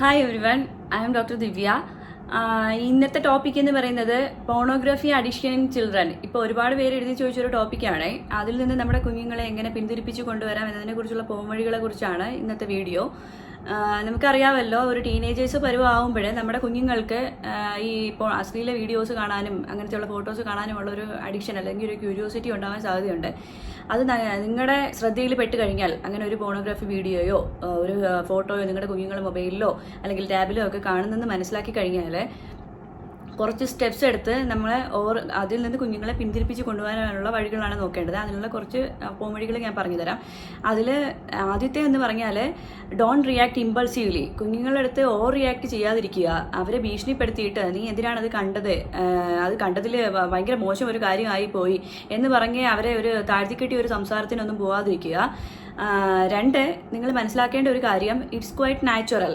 Hi everyone, I am doctor Divya. ഇന്നത്തെ topic എന്ന് പറയുന്നത് പോണോഗ്രഫി അഡിക്ഷൻ ഇൻ ചിൽഡ്രൻ. ഇപ്പോൾ ഒരുപാട് പേര് എഴുതി ചോദിച്ചൊരു ടോപ്പിക്കാണ്. അതിൽ നിന്ന് നമ്മുടെ കുഞ്ഞുങ്ങളെ എങ്ങനെ പിന്തിരിപ്പിച്ച് കൊണ്ടുവരാം എന്നതിനെക്കുറിച്ചുള്ള പോംവഴികളെ കുറിച്ചാണ് ഇന്നത്തെ വീഡിയോ. നമുക്കറിയാമല്ലോ, ഒരു ടീനേജേഴ്സ് പരുവാകുമ്പോഴേ നമ്മുടെ കുഞ്ഞുങ്ങൾക്ക് ഈ ഇപ്പോൾ അശ്ലീല വീഡിയോസ് കാണാനും അങ്ങനത്തെയുള്ള ഫോട്ടോസ് കാണാനുമുള്ള ഒരു അഡിക്ഷൻ അല്ലെങ്കിൽ ഒരു ക്യൂരിയോസിറ്റി ഉണ്ടാവാൻ സാധ്യതയുണ്ട്. അത് നിങ്ങളുടെ ശ്രദ്ധയിൽ പെട്ട് കഴിഞ്ഞാൽ അങ്ങനെ ഒരു പോണോഗ്രാഫി വീഡിയോയോ ഒരു ഫോട്ടോയോ നിങ്ങളുടെ കുഞ്ഞുങ്ങളുടെ മൊബൈലിലോ അല്ലെങ്കിൽ ടാബിലോ ഒക്കെ കാണുന്നെന്ന് മനസ്സിലാക്കി കഴിഞ്ഞാൽ കുറച്ച് സ്റ്റെപ്സ് എടുത്ത് നമ്മൾ അതിൽ നിന്ന് കുഞ്ഞുങ്ങളെ പിന്തിരിപ്പിച്ച് കൊണ്ടുപോകാനുള്ള വഴികളാണ് നോക്കേണ്ടത്. അതിനുള്ള കുറച്ച് പോംവഴികൾ ഞാൻ പറഞ്ഞുതരാം. അതിൽ ആദ്യത്തെ എന്ന് പറഞ്ഞാൽ ഡോണ്ട് റിയാക്ട് ഇമ്പൾസീവ്ലി. കുഞ്ഞുങ്ങളുടെ അടുത്ത് റിയാക്ട് ചെയ്യാതിരിക്കുക. അവരെ ഭീഷണിപ്പെടുത്തിയിട്ട് നീ എന്തിനാണ് അത് കണ്ടത്, അത് കണ്ടതിൽ ഭയങ്കര മോശം ഒരു കാര്യമായി പോയി എന്ന് പറഞ്ഞ് അവരെ ഒരു താഴ്ത്തിക്കെട്ടിയ ഒരു സംസാരത്തിനൊന്നും പോവാതിരിക്കുക. രണ്ട്, നിങ്ങൾ മനസ്സിലാക്കേണ്ട ഒരു കാര്യം, ഇറ്റ്സ് ക്വൈറ്റ് നാച്ചുറൽ.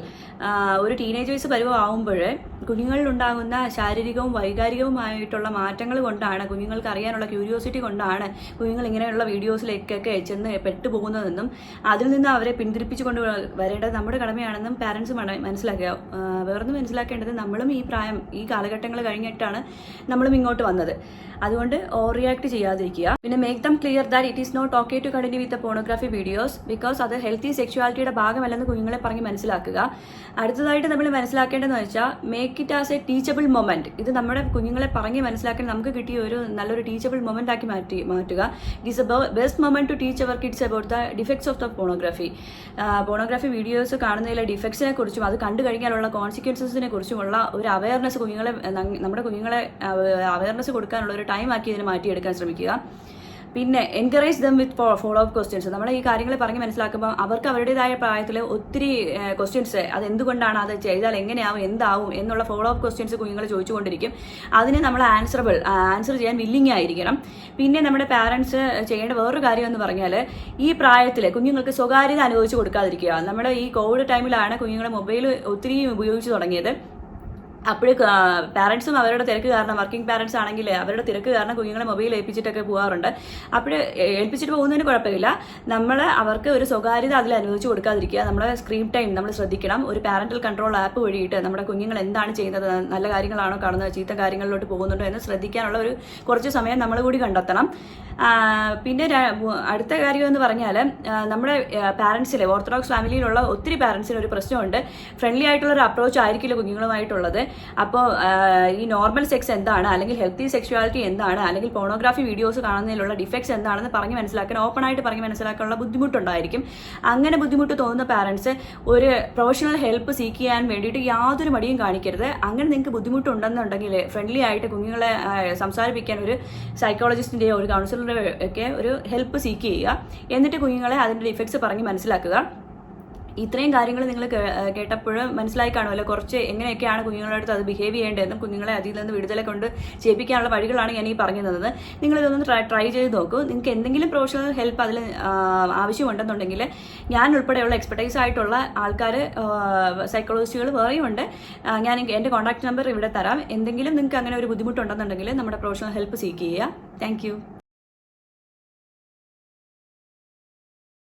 ഒരു ടീനേജേഴ്സ് പരുവമാകുമ്പോൾ കുഞ്ഞുങ്ങളിലുണ്ടാകുന്ന ശാരീരികവും വൈകാരികവുമായിട്ടുള്ള മാറ്റങ്ങൾ കൊണ്ടാണ്, കുഞ്ഞുങ്ങൾക്ക് അറിയാനുള്ള ക്യൂരിയോസിറ്റി കൊണ്ടാണ് കുഞ്ഞുങ്ങൾ ഇങ്ങനെയുള്ള വീഡിയോസിലേക്കൊക്കെ ചെന്ന് പെട്ടുപോകുന്നതെന്നും അതിൽ നിന്ന് അവരെ പിന്തിരിപ്പിച്ചു കൊണ്ട് വരേണ്ടത് നമ്മുടെ കടമയാണെന്നും പാരൻസ് മനസ്സിലാക്കുക. വേറൊന്നും മനസ്സിലാക്കേണ്ടത്, നമ്മളും ഈ പ്രായം, ഈ കാലഘട്ടങ്ങൾ കഴിഞ്ഞിട്ടാണ് നമ്മളും ഇങ്ങോട്ട് വന്നത്. അതുകൊണ്ട് റിയാക്ട് ചെയ്യാതിരിക്കുക. പിന്നെ make them clear that it is not okay to continue with pornography videos because അത് ഹെൽത്തി സെക്ഷുവാലിറ്റിയുടെ ഭാഗമല്ലെന്ന് കുഞ്ഞുങ്ങളെ പറഞ്ഞ് മനസ്സിലാക്കുക. അടുത്തതായിട്ട് നമ്മൾ മനസ്സിലാക്കേണ്ടതെന്ന് വെച്ചാൽ make it as a teachable moment. ഇത് നമ്മുടെ കുഞ്ഞുങ്ങളെ പറഞ്ഞ് മനസ്സിലാക്കാൻ നമുക്ക് കിട്ടിയ ഒരു നല്ലൊരു ടീച്ചബിൾ മൊമെന്റ് ആക്കി മാറ്റുക. It is a best moment to teach our kids about the defects of the pornography. Pornography videos കാണുന്നതിലെ ഡിഫക്ട്സിനെ കുറിച്ചും അത് കണ്ടു കഴിഞ്ഞാലുള്ള കോൺസിക്വൻസസിനെ കുറിച്ചുമുള്ള ഒരു അവയർനെസ് നമ്മുടെ കുഞ്ഞുങ്ങളെ അവയർനെസ് കൊടുക്കാനുള്ള ഒരു ടൈം ആക്കി ഇതിനെ മാറ്റിയെടുക്കാൻ ശ്രമിക്കുക. പിന്നെ എൻകറേജ് ദം വിത്ത് ഫോളോ അപ്പ് ക്വസ്റ്റ്യൻസ്. നമ്മൾ ഈ കാര്യങ്ങൾ പറഞ്ഞ് മനസ്സിലാക്കുമ്പോൾ അവർക്ക് അവരുടേതായ പ്രായത്തിൽ ഒത്തിരി ക്വസ്റ്റ്യൻസ്, അത് എന്തുകൊണ്ടാണ്, അത് ചെയ്താൽ എങ്ങനെയാവും, എന്താവും എന്നുള്ള ഫോളോ അപ്പ് ക്വസ്റ്റ്യൻസ് കുഞ്ഞുങ്ങൾ ചോദിച്ചുകൊണ്ടിരിക്കും. അതിന് നമ്മൾ ആൻസർ ചെയ്യാൻ വില്ലിങ് ആയിരിക്കണം. പിന്നെ നമ്മുടെ പാരൻസ് ചെയ്യേണ്ട വേറൊരു കാര്യം എന്ന് പറഞ്ഞാൽ, ഈ പ്രായത്തിൽ കുഞ്ഞുങ്ങൾക്ക് സ്വകാര്യത അനുഭവിച്ച് കൊടുക്കാതിരിക്കുക. നമ്മുടെ ഈ കോവിഡ് ടൈമിലാണ് കുഞ്ഞുങ്ങളെ മൊബൈൽ ഒത്തിരി ഉപയോഗിച്ച് തുടങ്ങിയത്. അപ്പോൾ പാരൻസും അവരുടെ തിരക്ക് കാരണം, വർക്കിംഗ് പാരൻസ് ആണെങ്കിൽ അവരുടെ തിരക്ക് കാരണം കുഞ്ഞുങ്ങളെ മൊബൈൽ ഏൽപ്പിച്ചിട്ടൊക്കെ പോകാറുണ്ട്. അപ്പോൾ ഏൽപ്പിച്ചിട്ട് പോകുന്നതിന് കുഴപ്പമില്ല, നമ്മൾ അവർക്ക് ഒരു സ്വകാര്യത അതിൽ അനുവദിച്ച് കൊടുക്കാതിരിക്കുക. നമ്മുടെ സ്ക്രീൻ ടൈം നമ്മൾ ശ്രദ്ധിക്കണം. ഒരു പാരന്റൽ കൺട്രോൾ ആപ്പ് വഴിയിട്ട് നമ്മുടെ കുഞ്ഞുങ്ങൾ എന്താണ് ചെയ്യുന്നത്, നല്ല കാര്യങ്ങളാണോ കാണുന്നത്, ചീത്ത കാര്യങ്ങളിലോട്ട് പോകുന്നുണ്ടോ എന്ന് ശ്രദ്ധിക്കാനുള്ള ഒരു കുറച്ച് സമയം നമ്മൾ കൂടി കണ്ടെത്തണം. പിന്നെ അടുത്ത കാര്യം എന്ന് പറഞ്ഞാൽ, നമ്മുടെ പാരൻസിൽ, ഓർത്തഡോക്സ് ഫാമിലിയിലുള്ള ഒത്തിരി പാരൻസിന് ഒരു പ്രശ്നമുണ്ട്. ഫ്രണ്ട്ലി ആയിട്ടുള്ള ഒരു അപ്രോച്ച് ആയിരിക്കില്ല കുഞ്ഞുങ്ങളുമായിട്ടുള്ളത്. അപ്പോൾ ഈ നോർമൽ സെക്സ് എന്താണ്, അല്ലെങ്കിൽ ഹെൽത്തി സെക്ഷുവാലിറ്റി എന്താണ്, അല്ലെങ്കിൽ പോണോഗ്രാഫി വീഡിയോസ് കാണുന്നതിലുള്ള ഡിഫക്ട്സ് എന്താണെന്ന് പറഞ്ഞ് മനസ്സിലാക്കാൻ, ഓപ്പണായിട്ട് പറഞ്ഞ് മനസ്സിലാക്കാനുള്ള ബുദ്ധിമുട്ടുണ്ടായിരിക്കും. അങ്ങനെ ബുദ്ധിമുട്ട് തോന്നുന്ന പാരൻസ് ഒരു പ്രൊഫഷണൽ ഹെൽപ്പ് സീക്ക് ചെയ്യാൻ വേണ്ടിയിട്ട് യാതൊരു മടിയും കാണിക്കരുത്. അങ്ങനെ നിങ്ങൾക്ക് ബുദ്ധിമുട്ടുണ്ടെന്നുണ്ടെങ്കിൽ ഫ്രണ്ട്ലി ആയിട്ട് കുഞ്ഞുങ്ങളെ സംസാരിപ്പിക്കാൻ ഒരു സൈക്കോളജിസ്റ്റിൻ്റെയോ ഒരു കൗൺസിലറുടെ ഒക്കെ ഒരു ഹെൽപ്പ് സീക്ക് ചെയ്യുക. എന്നിട്ട് കുഞ്ഞുങ്ങളെ അതിൻ്റെ ഡിഫക്ട്സ് പറഞ്ഞ് മനസ്സിലാക്കുക. ഇത്രയും കാര്യങ്ങൾ നിങ്ങൾ കേട്ടപ്പോൾ മനസ്സിലായി കാണുമല്ലോ, കുറച്ച് എങ്ങനെയൊക്കെയാണ് കുഞ്ഞുങ്ങളുടെ അടുത്ത് അത് ബിഹേവ് ചെയ്യേണ്ടതെന്നും കുഞ്ഞുങ്ങളെ അതിൽ നിന്ന് വിടുതലെ കൊണ്ട് ചെയ്യിപ്പിക്കാനുള്ള വഴികളാണ് ഞാൻ ഈ പറഞ്ഞു തന്നത്. നിങ്ങളിതൊന്ന് ട്രൈ ചെയ്ത് നോക്കൂ. നിങ്ങൾക്ക് എന്തെങ്കിലും പ്രൊഫഷണൽ ഹെൽപ്പ് അതിൽ ആവശ്യമുണ്ടെന്നുണ്ടെങ്കിൽ ഞാൻ ഉൾപ്പെടെയുള്ള എക്സ്പെർട്ടൈസ് ആയിട്ടുള്ള ആൾക്കാർ, സൈക്കോളജിസ്റ്റുകൾ വേറെയുണ്ട്. ഞാൻ എൻ്റെ കോൺടാക്ട് നമ്പർ ഇവിടെ തരാം. എന്തെങ്കിലും നിങ്ങൾക്ക് അങ്ങനെ ഒരു ബുദ്ധിമുട്ടുണ്ടെന്നുണ്ടെങ്കിൽ നമ്മുടെ പ്രൊഫഷണൽ ഹെൽപ്പ് സീക്ക് ചെയ്യുക. താങ്ക്